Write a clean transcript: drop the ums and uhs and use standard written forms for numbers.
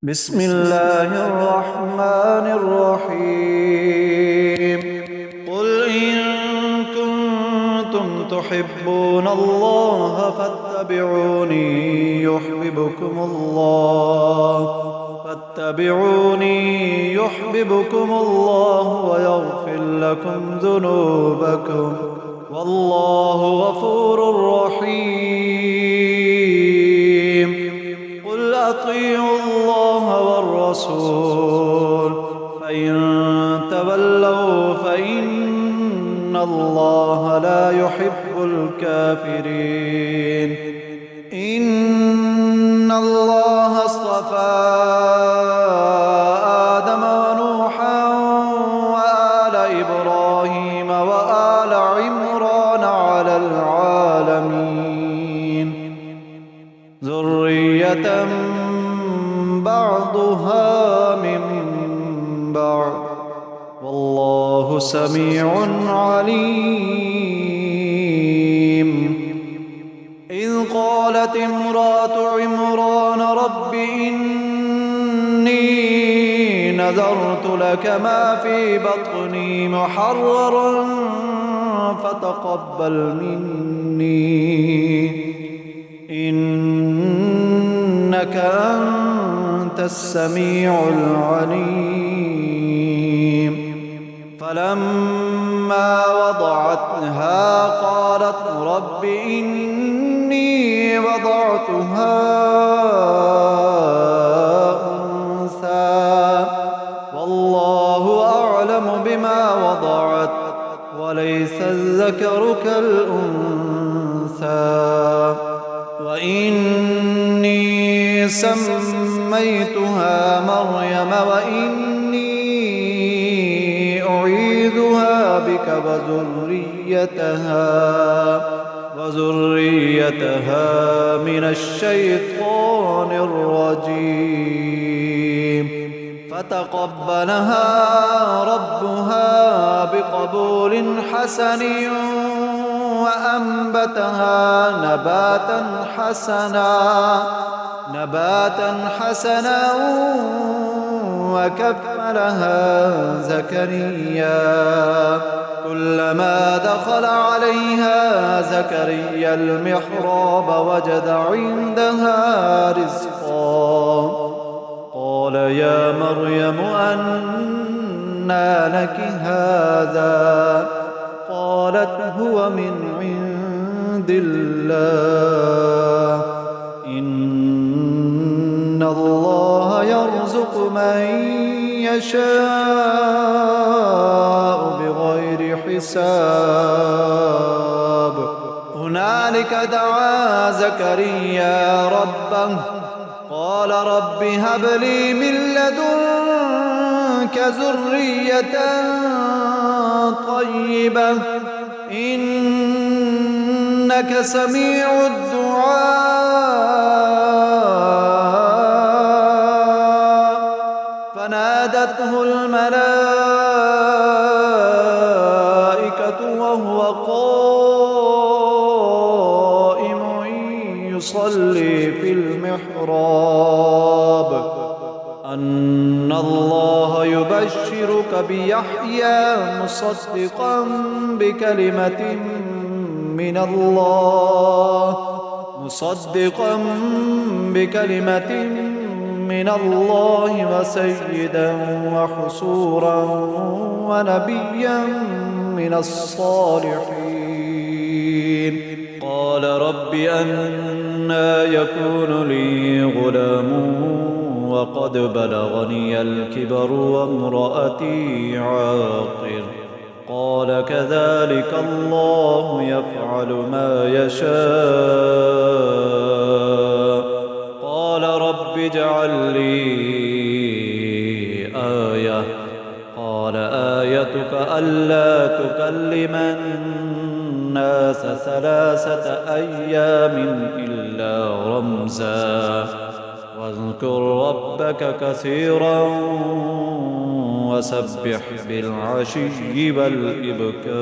بسم الله الرحمن الرحيم قل إن كنتم تحبون الله فاتبعوني يحببكم الله ويغفر لكم ذنوبكم والله غفور رحيم قل أطيعوا الله والرسول فإن تولوا فإن الله لا يحب الكافرين إن الله اصطفى آدم ونوحا وآل إبراهيم وآل عمران على العالمين ذرية بعضها من بعض والله سميع عليم إذ قالت امرأة عمران رب إني نذرت لك ما في بطني محررا فتقبل مني إنك أنت السميع العليم فلما وضعتها قالت رب إني وضعتها أنثى والله أعلم بما وضعت وليس الذكر كالأنثى وإني سميتها مريم وإني أعيذها بك وذريتها من الشيطان الرجيم فتقبلها ربها بقبول حسن وأنبتها نباتا حسنا وكفلها زكريا كلما دخل عليها زكريا المحراب وجد عندها رزقا قال يا مريم أنى لك هذا قالت هو من عند الله إن الله يرزق من يشاء بغير حساب هنالك دعا زكريا ربه قال رب هب لي من لدنك ذرية طيبة إنك سميع الدعاء فنادته الملائكة وهو قائم يصلي في المحراب أن الله يبشرك بيحيى مصدقا بكلمة من الله وسيدا وحصورا ونبيا من الصالحين قال رب أنى يكون لي غلام وقد بلغني الكبر وامرأتي عاقر قال كذلك الله يفعل ما يشاء قال رب اجعل لي آية قال آيتك ألا تكلم الناس 3 أيام إلا رمزا واذكر ربك كثيرا وسبح بالعشي والإبكار